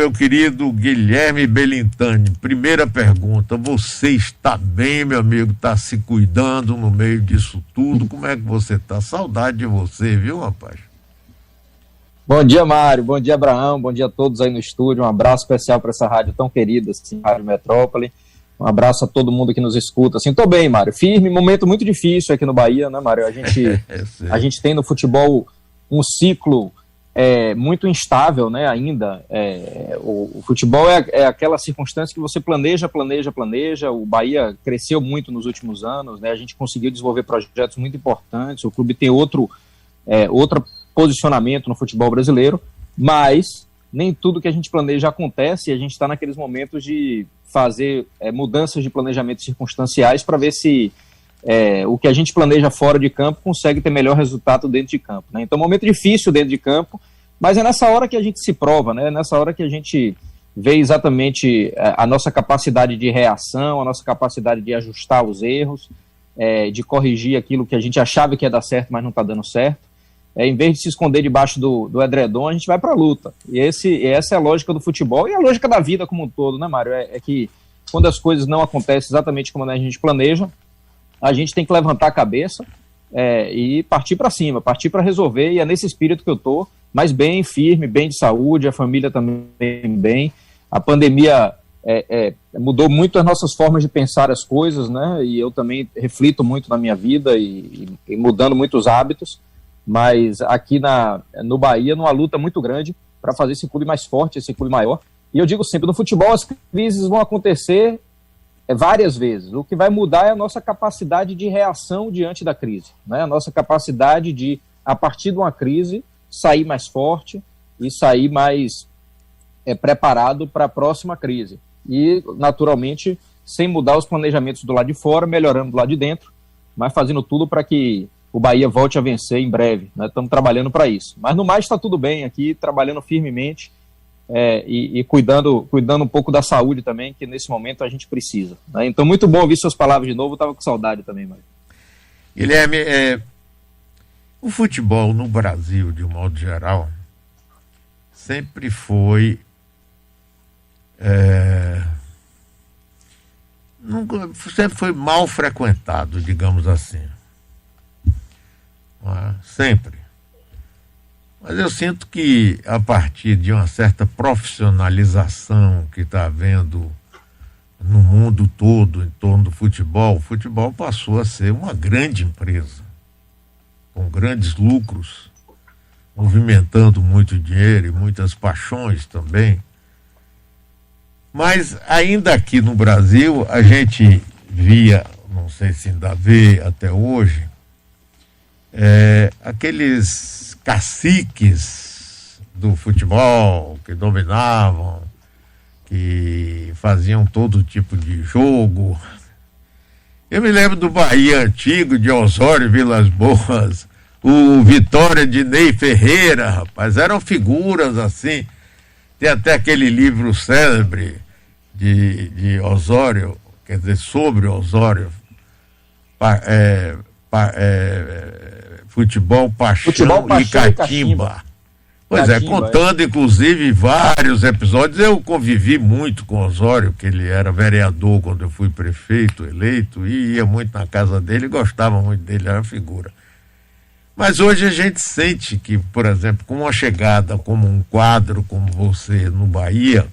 meu querido Guilherme Belintani, primeira pergunta, você está bem, meu amigo? Está se cuidando no meio disso tudo? Como é que você está? Saudade de você, viu, rapaz? Bom dia, Mário. Bom dia, Abraão. Bom dia a todos aí no estúdio. Um abraço especial para essa rádio tão querida, assim, Rádio Metrópole. Um abraço a todo mundo que nos escuta. Assim, tô bem, Mário. Firme, momento muito difícil aqui no Bahia, né, Mário? A gente tem no futebol um ciclo muito instável, né, ainda. O futebol é aquela circunstância que você planeja. O Bahia cresceu muito nos últimos anos, né? A gente conseguiu desenvolver projetos muito importantes. O clube tem outro posicionamento no futebol brasileiro, mas nem tudo que a gente planeja acontece e a gente está naqueles momentos de fazer mudanças de planejamento circunstanciais para ver se o que a gente planeja fora de campo consegue ter melhor resultado dentro de campo, né? Então, momento difícil dentro de campo, mas é nessa hora que a gente se prova, né? É nessa hora que a gente vê exatamente a nossa capacidade de reação, a nossa capacidade de ajustar os erros, de corrigir aquilo que a gente achava que ia dar certo, mas não está dando certo. Em vez de se esconder debaixo do edredom, a gente vai para a luta. E essa é a lógica do futebol e a lógica da vida como um todo, né, Mário? É que quando as coisas não acontecem exatamente como a gente planeja, a gente tem que levantar a cabeça e partir para cima, partir para resolver. E é nesse espírito que eu estou, mas bem firme, bem de saúde, a família também bem. A pandemia mudou muito as nossas formas de pensar as coisas, né? E eu também reflito muito na minha vida e mudando muitos hábitos. Mas aqui no Bahia, numa luta muito grande para fazer esse clube mais forte, esse clube maior. E eu digo sempre, no futebol as crises vão acontecer várias vezes. O que vai mudar é a nossa capacidade de reação diante da crise, né? A nossa capacidade de, a partir de uma crise, sair mais forte e sair mais preparado para a próxima crise. E, naturalmente, sem mudar os planejamentos do lado de fora, melhorando do lado de dentro, mas fazendo tudo para que o Bahia volte a vencer em breve, né? Estamos trabalhando para isso. Mas no mais está tudo bem aqui, trabalhando firmemente e cuidando um pouco da saúde também, que nesse momento a gente precisa, né? Então, muito bom ouvir suas palavras de novo, estava com saudade também, Mário. Guilherme, o futebol no Brasil, de um modo geral, sempre foi mal frequentado, digamos assim. Sempre. Mas eu sinto que a partir de uma certa profissionalização que está havendo no mundo todo em torno do futebol, o futebol passou a ser uma grande empresa, com grandes lucros, movimentando muito dinheiro e muitas paixões também. Mas ainda aqui no Brasil, a gente via, não sei se ainda vê até hoje, aqueles caciques do futebol que dominavam, que faziam todo tipo de jogo. Eu me lembro do Bahia antigo, de Osório Vilas Boas, o Vitória de Ney Ferreira, rapaz, eram figuras assim. Tem até aquele livro célebre de Osório, quer dizer, sobre Osório, Futebol, Paixão e Catimba. Pois contando inclusive vários episódios. Eu convivi muito com Osório, que ele era vereador quando eu fui prefeito eleito, e ia muito na casa dele, gostava muito dele, era uma figura. Mas hoje a gente sente que, por exemplo, com uma chegada como um quadro como você no Bahia,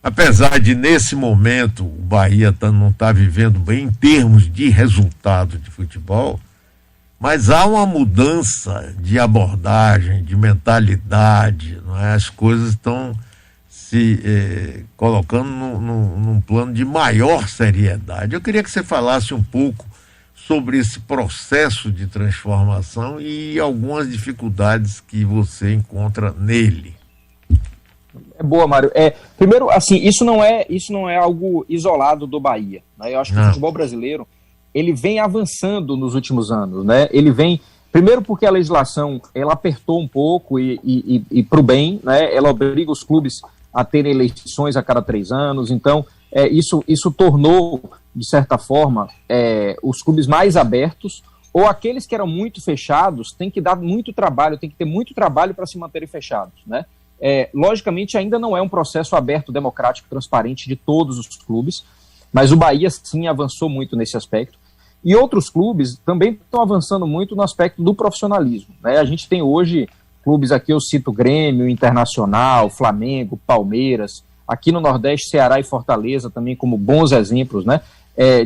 apesar de nesse momento o Bahia não estar vivendo bem em termos de resultado de futebol, mas há uma mudança de abordagem, de mentalidade, não é? As coisas estão se colocando num plano de maior seriedade. Eu queria que você falasse um pouco sobre esse processo de transformação e algumas dificuldades que você encontra nele. Boa, Mário. Primeiro, assim, isso não é algo isolado do Bahia, né? Eu acho que o futebol brasileiro ele vem avançando nos últimos anos, né? Ele vem, primeiro porque a legislação ela apertou um pouco e para o bem, né? Ela obriga os clubes a terem eleições a cada 3 anos, então isso tornou, de certa forma, os clubes mais abertos, ou aqueles que eram muito fechados têm que dar muito trabalho, tem que ter muito trabalho para se manterem fechados, né? logicamente ainda não é um processo aberto, democrático, transparente de todos os clubes, mas o Bahia sim avançou muito nesse aspecto. E outros clubes também estão avançando muito no aspecto do profissionalismo, né? A gente tem hoje clubes aqui, eu cito Grêmio, Internacional, Flamengo, Palmeiras, aqui no Nordeste, Ceará e Fortaleza também como bons exemplos, né?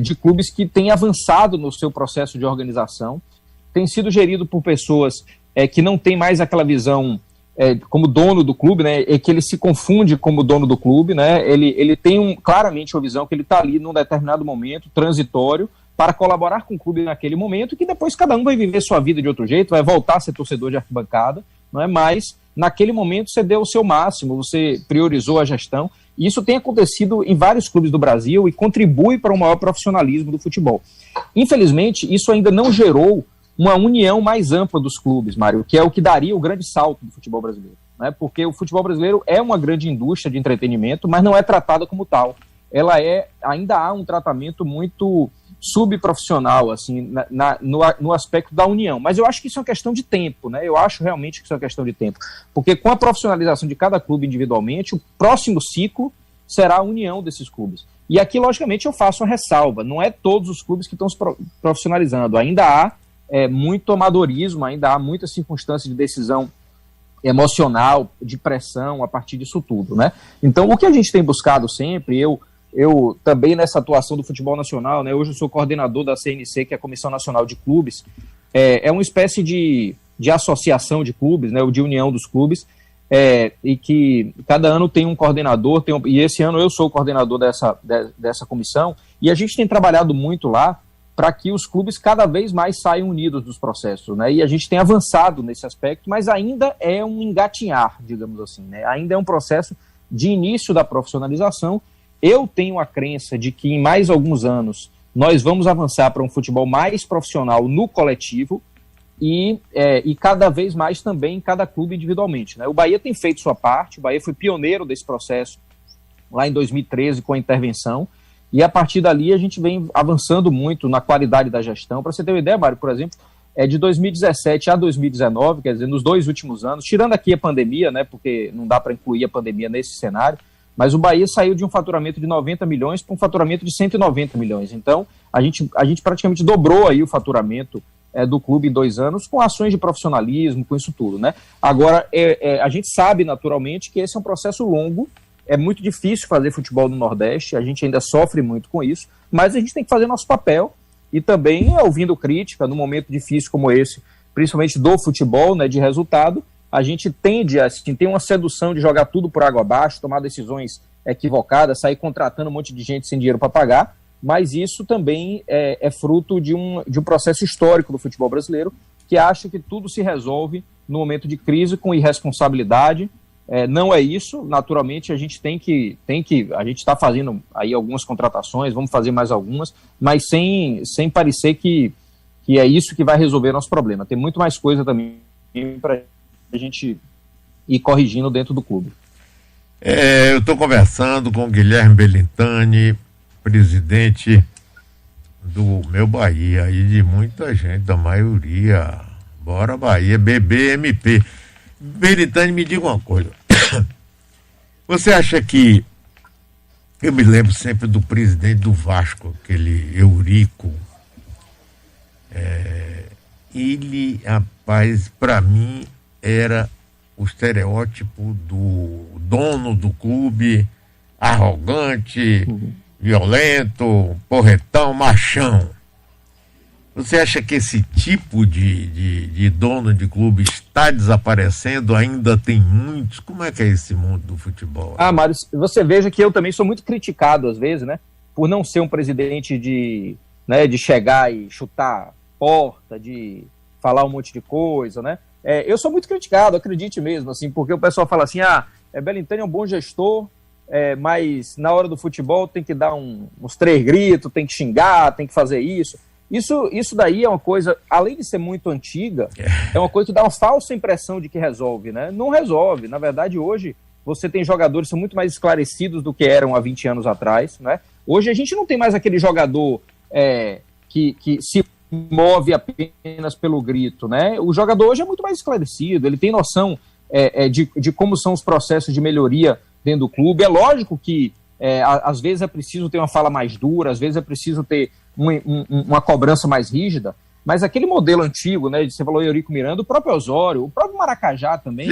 De clubes que têm avançado no seu processo de organização, tem sido gerido por pessoas que não têm mais aquela visão como dono do clube, né? Que ele se confunde como dono do clube, né? Ele tem claramente uma visão que ele está ali num determinado momento transitório para colaborar com o clube naquele momento, que depois cada um vai viver sua vida de outro jeito, vai voltar a ser torcedor de arquibancada, não é? Mas naquele momento você deu o seu máximo, você priorizou a gestão, e isso tem acontecido em vários clubes do Brasil e contribui para um maior profissionalismo do futebol. Infelizmente, isso ainda não gerou uma união mais ampla dos clubes, Mário, que é o que daria o grande salto do futebol brasileiro, né? Porque o futebol brasileiro é uma grande indústria de entretenimento, mas não é tratada como tal. Ela ainda há um tratamento muito subprofissional, assim, no aspecto da união. Mas eu acho que isso é uma questão de tempo, né? Eu acho realmente que isso é uma questão de tempo. Porque com a profissionalização de cada clube individualmente, o próximo ciclo será a união desses clubes. E aqui, logicamente, eu faço uma ressalva. Não é todos os clubes que estão se profissionalizando. Ainda há muito amadorismo, ainda há muita circunstância de decisão emocional, de pressão a partir disso tudo, né? Então, o que a gente tem buscado sempre, eu também nessa atuação do futebol nacional, né, hoje eu sou coordenador da CNC, que é a Comissão Nacional de Clubes, é uma espécie de associação de clubes, né, de união dos clubes, e que cada ano tem um coordenador, e esse ano eu sou o coordenador dessa comissão, e a gente tem trabalhado muito lá para que os clubes cada vez mais saiam unidos dos processos, né, e a gente tem avançado nesse aspecto, mas ainda é um engatinhar, digamos assim, né, ainda é um processo de início da profissionalização. Eu tenho a crença de que em mais alguns anos nós vamos avançar para um futebol mais profissional no coletivo e cada vez mais também em cada clube individualmente, né? O Bahia tem feito sua parte, o Bahia foi pioneiro desse processo lá em 2013 com a intervenção, e a partir dali a gente vem avançando muito na qualidade da gestão. Para você ter uma ideia, Mário, por exemplo, de 2017 a 2019, quer dizer, nos 2 últimos anos, tirando aqui a pandemia, né, porque não dá para incluir a pandemia nesse cenário, mas o Bahia saiu de um faturamento de 90 milhões para um faturamento de 190 milhões. Então, a gente praticamente dobrou aí o faturamento do clube em 2 anos, com ações de profissionalismo, com isso tudo, né? Agora, a gente sabe naturalmente que esse é um processo longo, é muito difícil fazer futebol no Nordeste, a gente ainda sofre muito com isso, mas a gente tem que fazer nosso papel e também, ouvindo crítica, num momento difícil como esse, principalmente do futebol, né, de resultado, a gente tende a ter uma sedução de jogar tudo por água abaixo, tomar decisões equivocadas, sair contratando um monte de gente sem dinheiro para pagar, mas isso também é fruto de um processo histórico do futebol brasileiro, que acha que tudo se resolve no momento de crise com irresponsabilidade. Não é isso, naturalmente a gente a gente está fazendo aí algumas contratações, vamos fazer mais algumas, mas sem parecer que é isso que vai resolver nosso problema. Tem muito mais coisa também para a gente ir corrigindo dentro do clube. Eu estou conversando com o Guilherme Belintani, presidente do meu Bahia e de muita gente, da maioria. Bora Bahia, BBMP. Belintani, me diga uma coisa. Você acha que... Eu me lembro sempre do presidente do Vasco, aquele Eurico. Ele, rapaz, para mim, era o estereótipo do dono do clube, arrogante, violento, porretão, machão. Você acha que esse tipo de dono de clube está desaparecendo? Ainda tem muitos? Como é que é esse mundo do futebol? Mário, você veja que eu também sou muito criticado às vezes, né? Por não ser um presidente de chegar e chutar porta, de falar um monte de coisa, né? Eu sou muito criticado, acredite mesmo, assim, porque o pessoal fala assim, Belintani é um bom gestor, mas na hora do futebol tem que dar uns 3 gritos, tem que xingar, tem que fazer isso. Isso daí é uma coisa, além de ser muito antiga, é uma coisa que dá uma falsa impressão de que resolve, né? Não resolve. Na verdade, hoje, você tem jogadores que são muito mais esclarecidos do que eram há 20 anos atrás, né? Hoje a gente não tem mais aquele jogador que se move apenas pelo grito, né? O jogador hoje é muito mais esclarecido, ele tem noção de como são os processos de melhoria dentro do clube. É lógico que às vezes é preciso ter uma fala mais dura, às vezes é preciso ter uma cobrança mais rígida, mas aquele modelo antigo, né, você falou Eurico Miranda, o próprio Osório, o próprio Maracajá também,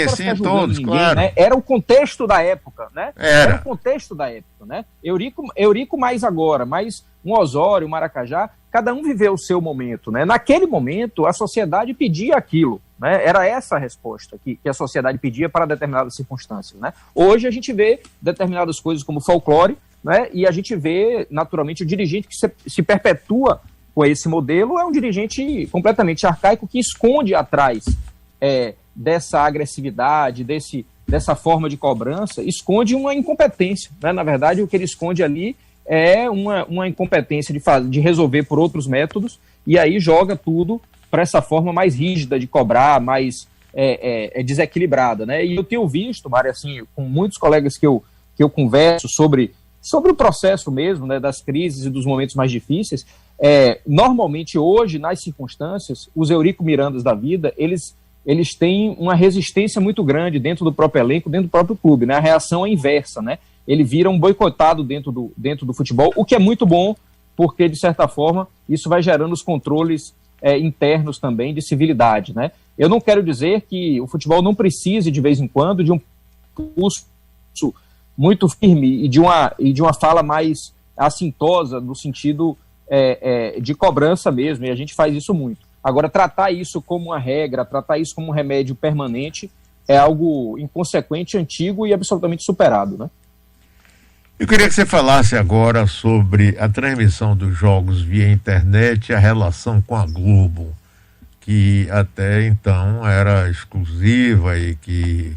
sim, todos, ninguém, claro. Né? Era o contexto da época, né? Era o contexto da época, né? Eurico mais agora, mais um Osório, um Maracajá, cada um viveu o seu momento, né? Naquele momento, a sociedade pedia aquilo, né? Era essa a resposta que a sociedade pedia para determinadas circunstâncias, né? Hoje a gente vê determinadas coisas como folclore, né? E a gente vê, naturalmente, o dirigente que se perpetua com esse modelo é um dirigente completamente arcaico que esconde atrás dessa agressividade, dessa forma de cobrança, esconde uma incompetência, né? Na verdade, o que ele esconde ali é uma incompetência de resolver por outros métodos, e aí joga tudo para essa forma mais rígida de cobrar, mais desequilibrada, né? E eu tenho visto, Mário, assim, com muitos colegas que eu converso sobre o processo mesmo, né, das crises e dos momentos mais difíceis, normalmente hoje, nas circunstâncias, os Eurico Mirandas da vida, eles têm uma resistência muito grande dentro do próprio elenco, dentro do próprio clube, né? A reação é inversa, né? Ele vira um boicotado dentro do futebol, o que é muito bom, porque, de certa forma, isso vai gerando os controles internos também de civilidade, né? Eu não quero dizer que o futebol não precise, de vez em quando, de um pulso muito firme e de uma fala mais assintosa, no sentido de cobrança mesmo, e a gente faz isso muito. Agora, tratar isso como uma regra, tratar isso como um remédio permanente, é algo inconsequente, antigo e absolutamente superado, né? Eu queria que você falasse agora sobre a transmissão dos jogos via internet e a relação com a Globo, que até então era exclusiva e que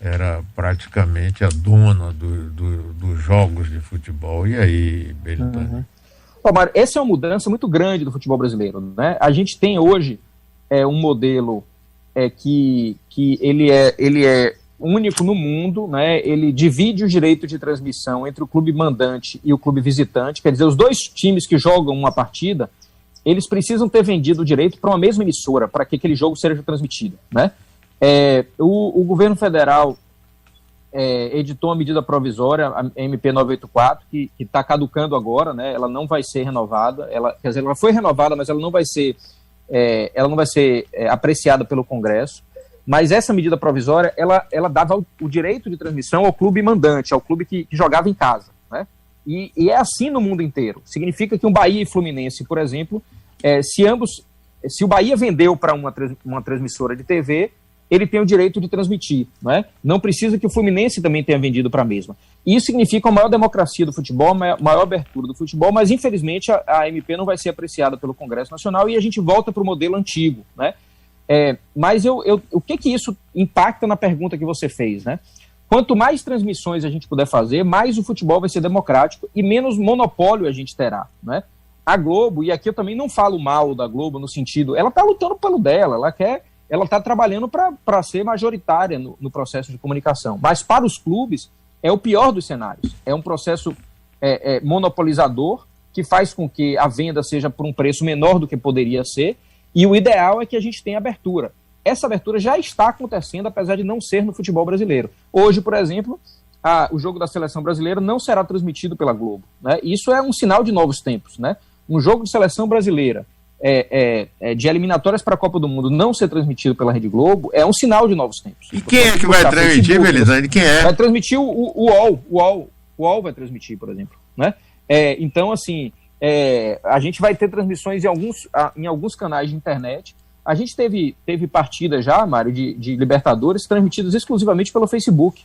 era praticamente a dona dos jogos de futebol. E aí, Belintani? Mário, essa é uma mudança muito grande do futebol brasileiro, né? A gente tem hoje um modelo que ele é único no mundo, né? Ele divide o direito de transmissão entre o clube mandante e o clube visitante, quer dizer, os dois times que jogam uma partida, eles precisam ter vendido o direito para uma mesma emissora, para que aquele jogo seja transmitido, né? O governo federal editou uma medida provisória, a MP 984, que está caducando agora, né? Ela não vai ser renovada, quer dizer, ela foi renovada, mas ela não vai ser apreciada pelo Congresso. Mas essa medida provisória, ela dava o direito de transmissão ao clube mandante, ao clube que jogava em casa, né? E é assim no mundo inteiro. Significa que um Bahia e Fluminense, por exemplo, se o Bahia vendeu para uma transmissora de TV, ele tem o direito de transmitir, né? Não precisa que o Fluminense também tenha vendido para a mesma. Isso significa uma maior democracia do futebol, maior abertura do futebol, mas infelizmente a MP não vai ser apreciada pelo Congresso Nacional e a gente volta para o modelo antigo, né? Mas o que isso impacta na pergunta que você fez, né? Quanto mais transmissões a gente puder fazer, mais o futebol vai ser democrático e menos monopólio a gente terá, né? A Globo, e aqui eu também não falo mal da Globo no sentido, ela está lutando pelo dela, ela está trabalhando para ser majoritária no processo de comunicação, mas para os clubes é o pior dos cenários, é um processo monopolizador que faz com que a venda seja por um preço menor do que poderia ser. E o ideal é que a gente tenha abertura. Essa abertura já está acontecendo, apesar de não ser no futebol brasileiro. Hoje, por exemplo, o jogo da seleção brasileira não será transmitido pela Globo, né? Isso é um sinal de novos tempos, né? Um jogo de seleção brasileira de eliminatórias para a Copa do Mundo não ser transmitido pela Rede Globo é um sinal de novos tempos. E quem é que vai transmitir, Belintani? Quem é? Vai transmitir o UOL vai transmitir, por exemplo, né? Então, assim... a gente vai ter transmissões em alguns canais de internet. A gente teve partidas já, Mário, de Libertadores transmitidas exclusivamente pelo Facebook.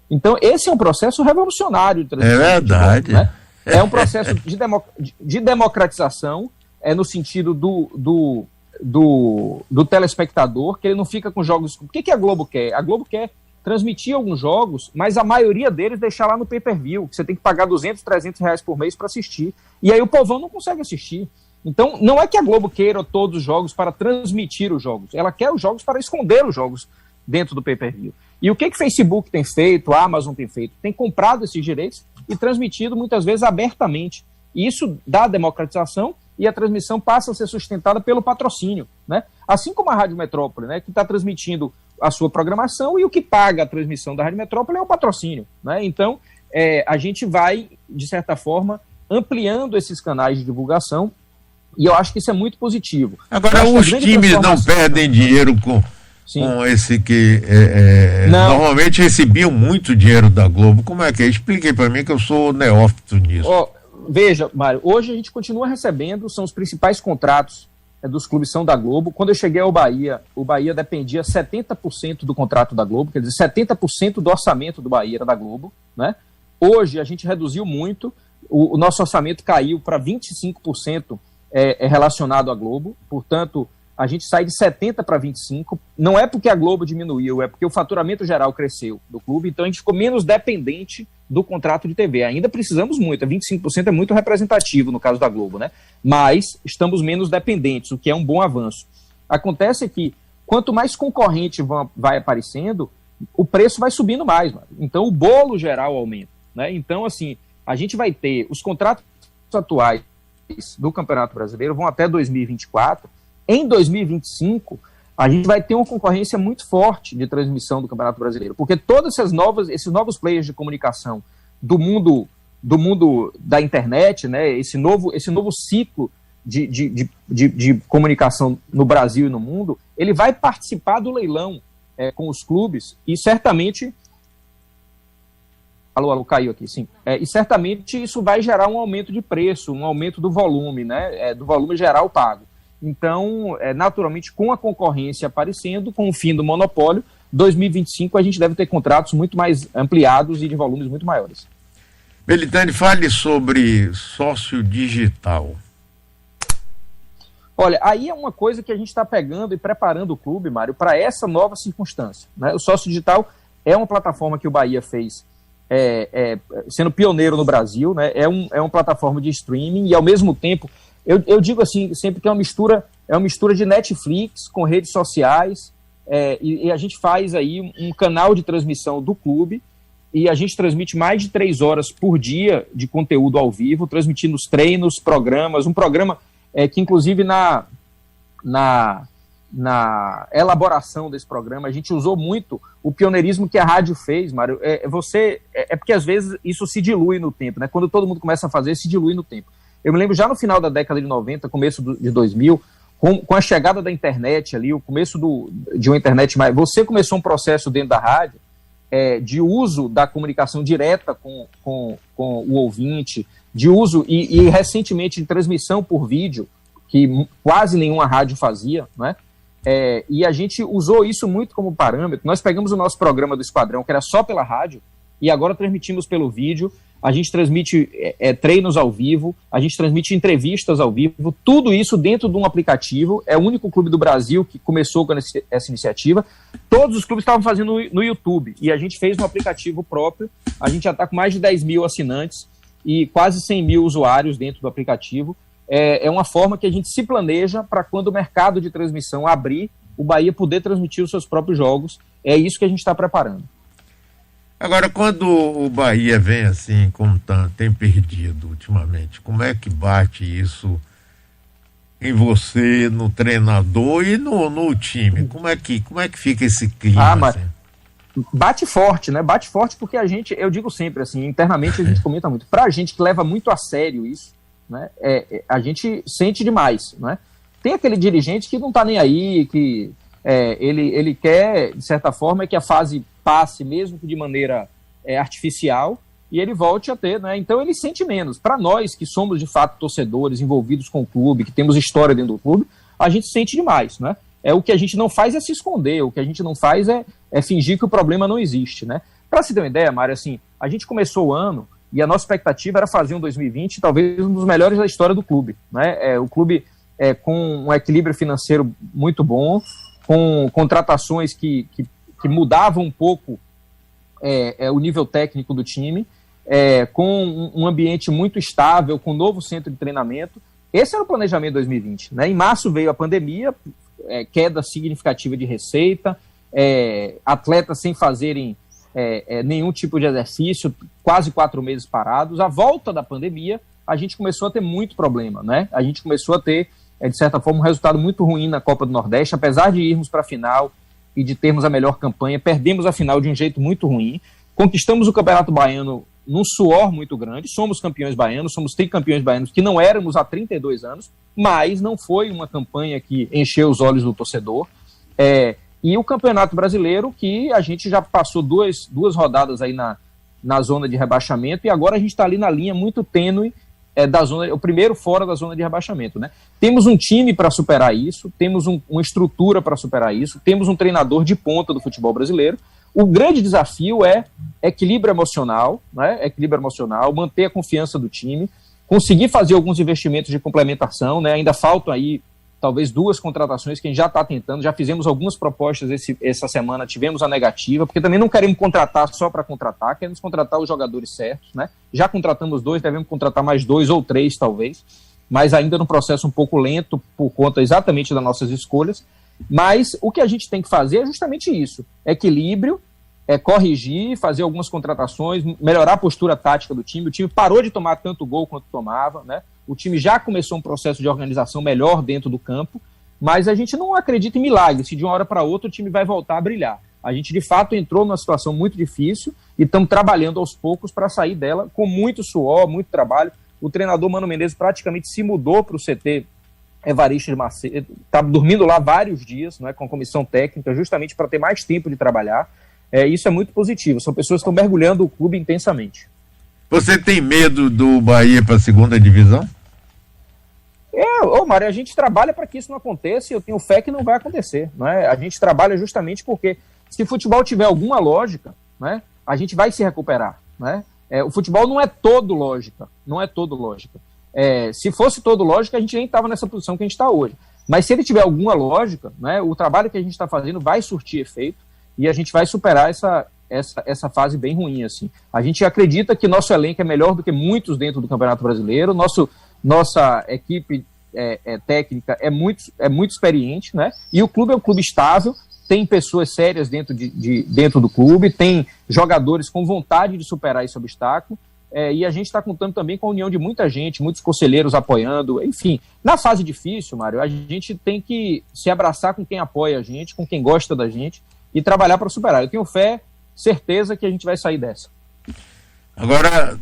Então, esse é um processo revolucionário de transmissão. É verdade. Né? É um processo de democratização, no sentido do telespectador, que ele não fica com jogos... O que a Globo quer? A Globo quer transmitir alguns jogos, mas a maioria deles deixar lá no pay-per-view, que você tem que pagar 200, 300 reais por mês para assistir. E aí o povão não consegue assistir. Então, não é que a Globo queira todos os jogos para transmitir os jogos. Ela quer os jogos para esconder os jogos dentro do pay-per-view. E o que Facebook tem feito, a Amazon tem feito? Tem comprado esses direitos e transmitido muitas vezes abertamente. E isso dá democratização e a transmissão passa a ser sustentada pelo patrocínio, né? Assim como a Rádio Metrópole, né, que está transmitindo a sua programação, e o que paga a transmissão da Rádio Metrópole é o patrocínio, né? Então, a gente vai, de certa forma, ampliando esses canais de divulgação, e eu acho que isso é muito positivo. Agora, os times não perdem dinheiro com esse que normalmente recebiam muito dinheiro da Globo. Como é que é? Expliquei para mim, que eu sou neófito nisso. Veja, Mário, hoje a gente continua recebendo, são os principais contratos dos clubes são da Globo. Quando eu cheguei ao Bahia, o Bahia dependia 70% do contrato da Globo, quer dizer, 70% do orçamento do Bahia era da Globo, né? Hoje a gente reduziu muito, o nosso orçamento caiu para 25% relacionado à Globo, portanto, a gente sai de 70% para 25%, não é porque a Globo diminuiu, é porque o faturamento geral cresceu do clube, então a gente ficou menos dependente do contrato de TV. Ainda precisamos muito, 25% é muito representativo no caso da Globo, né? Mas estamos menos dependentes, o que é um bom avanço. Acontece que quanto mais concorrente vai aparecendo, o preço vai subindo mais, mano. Então o bolo geral aumenta, né? Então, assim, a gente vai ter os contratos atuais do Campeonato Brasileiro vão até 2024. Em 2025, a gente vai ter uma concorrência muito forte de transmissão do Campeonato Brasileiro, porque todos esses novos players de comunicação do mundo da internet, né, esse novo ciclo de comunicação no Brasil e no mundo, ele vai participar do leilão com os clubes, e certamente... Alô, caiu aqui, sim. E certamente isso vai gerar um aumento de preço, um aumento do volume, né, do volume geral pago. Então, naturalmente, com a concorrência aparecendo, com o fim do monopólio, 2025 a gente deve ter contratos muito mais ampliados e de volumes muito maiores. Belitani, fale sobre sócio digital. Olha, aí é uma coisa que a gente está pegando e preparando o clube, Mário, para essa nova circunstância, né? O sócio digital é uma plataforma que o Bahia fez sendo pioneiro no Brasil, né? É uma plataforma de streaming e, ao mesmo tempo, eu digo assim, sempre que é uma mistura de Netflix com redes sociais, e a gente faz aí um canal de transmissão do clube, e a gente transmite mais de 3 horas por dia de conteúdo ao vivo, transmitindo os treinos, programas, um programa que, inclusive, na elaboração desse programa, a gente usou muito o pioneirismo que a rádio fez, Mário. Porque, às vezes, isso se dilui no tempo, né? Quando todo mundo começa a fazer, se dilui no tempo. Eu me lembro já no final da década de 90, começo de 2000, com a chegada da internet ali, o começo de uma internet mais... Você começou um processo dentro da rádio de uso da comunicação direta com o ouvinte, de uso e recentemente de transmissão por vídeo, que quase nenhuma rádio fazia, né? E a gente usou isso muito como parâmetro. Nós pegamos o nosso programa do Esquadrão, que era só pela rádio, e agora transmitimos pelo vídeo. A gente transmite treinos ao vivo, a gente transmite entrevistas ao vivo, tudo isso dentro de um aplicativo. É o único clube do Brasil que começou com essa iniciativa. Todos os clubes estavam fazendo no YouTube, e a gente fez um aplicativo próprio. A gente já está com mais de 10 mil assinantes e quase 100 mil usuários dentro do aplicativo. É uma forma que a gente se planeja para, quando o mercado de transmissão abrir, o Bahia poder transmitir os seus próprios jogos. É isso que a gente está preparando. Agora, quando o Bahia vem assim, como tem perdido ultimamente, como é que bate isso em você, no treinador e no time? Como é que fica esse clima? Assim? Bate forte, né? Bate forte porque eu digo sempre assim, internamente a gente comenta muito. Pra gente que leva muito a sério isso, né? A gente sente demais, né? Tem aquele dirigente que não tá nem aí, que ele quer, de certa forma, que a fase passe, mesmo que de maneira artificial, e ele volte a ter, né? Então ele sente menos. Para nós, que somos de fato torcedores, envolvidos com o clube, que temos história dentro do clube, a gente sente demais, né? O que a gente não faz é se esconder, o que a gente não faz é fingir que o problema não existe, né? Para se ter uma ideia, Mário, assim, a gente começou o ano e a nossa expectativa era fazer um 2020 talvez um dos melhores da história do clube, né? O clube com um equilíbrio financeiro muito bom, com contratações que mudavam um pouco o nível técnico do time, com um ambiente muito estável, com um novo centro de treinamento. Esse era o planejamento de 2020, né? Em março veio a pandemia, queda significativa de receita, atletas sem fazerem nenhum tipo de exercício, quase 4 meses parados. A volta da pandemia, a gente começou a ter muito problema, né? A gente começou a ter, de certa forma, um resultado muito ruim na Copa do Nordeste, apesar de irmos para a final e de termos a melhor campanha, perdemos a final de um jeito muito ruim, conquistamos o Campeonato Baiano num suor muito grande, somos campeões baianos, somos tricampeões baianos que não éramos há 32 anos, mas não foi uma campanha que encheu os olhos do torcedor. E o Campeonato Brasileiro, que a gente já passou duas rodadas aí na zona de rebaixamento, e agora a gente está ali na linha muito tênue da zona, o primeiro fora da zona de rebaixamento, né? Temos um time para superar isso, temos uma estrutura para superar isso, temos um treinador de ponta do futebol brasileiro. O grande desafio é equilíbrio emocional, né? Equilíbrio emocional, manter a confiança do time, conseguir fazer alguns investimentos de complementação, né? Ainda faltam aí talvez 2 contratações que a gente já está tentando, já fizemos algumas propostas essa semana, tivemos a negativa, porque também não queremos contratar só para contratar, queremos contratar os jogadores certos, né? Já contratamos 2, devemos contratar mais 2 ou 3 talvez, mas ainda num processo um pouco lento por conta exatamente das nossas escolhas. Mas o que a gente tem que fazer é justamente isso, equilíbrio, corrigir, fazer algumas contratações, melhorar a postura tática do time. O time parou de tomar tanto gol quanto tomava, né? O time já começou um processo de organização melhor dentro do campo, mas a gente não acredita em milagre, se de uma hora para outra o time vai voltar a brilhar. A gente de fato entrou numa situação muito difícil e estamos trabalhando aos poucos para sair dela com muito suor, muito trabalho. O treinador Mano Menezes praticamente se mudou para o CT Evaristo de Macedo, está dormindo lá vários dias, não é, com a comissão técnica, justamente para ter mais tempo de trabalhar. Isso é muito positivo, são pessoas que estão mergulhando o clube intensamente. Você tem medo do Bahia para a segunda divisão? Mário, a gente trabalha para que isso não aconteça e eu tenho fé que não vai acontecer. Não é? A gente trabalha justamente porque se o futebol tiver alguma lógica, né, a gente vai se recuperar. Né? O futebol não é todo lógica, não é todo lógica. Se fosse todo lógica, a gente nem estava nessa posição que a gente está hoje. Mas se ele tiver alguma lógica, né, o trabalho que a gente está fazendo vai surtir efeito e a gente vai superar essa fase bem ruim. Assim. A gente acredita que nosso elenco é melhor do que muitos dentro do Campeonato Brasileiro, nossa equipe técnica é muito experiente, né? E o clube é um clube estável, tem pessoas sérias dentro do clube, tem jogadores com vontade de superar esse obstáculo, e a gente está contando também com a união de muita gente, muitos conselheiros apoiando, enfim. Na fase difícil, Mário, a gente tem que se abraçar com quem apoia a gente, com quem gosta da gente, e trabalhar para superar. Eu tenho fé, certeza que a gente vai sair dessa. Agora,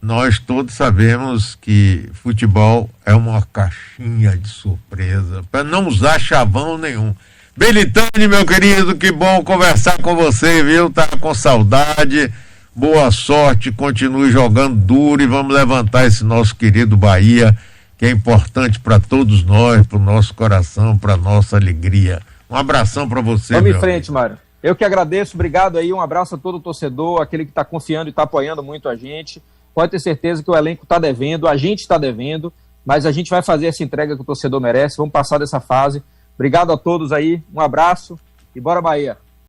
nós todos sabemos que futebol é uma caixinha de surpresa, para não usar chavão nenhum. Belitani, meu querido, que bom conversar com você, viu? Tá com saudade, boa sorte, continue jogando duro e vamos levantar esse nosso querido Bahia, que é importante para todos nós, para o nosso coração, para nossa alegria. Um abração para você, Vamos em frente, Mário. Eu que agradeço, obrigado aí, um abraço a todo o torcedor, aquele que está confiando e está apoiando muito a gente. Pode ter certeza que o elenco está devendo, a gente está devendo, mas a gente vai fazer essa entrega que o torcedor merece, vamos passar dessa fase. Obrigado a todos aí, um abraço e bora Bahia!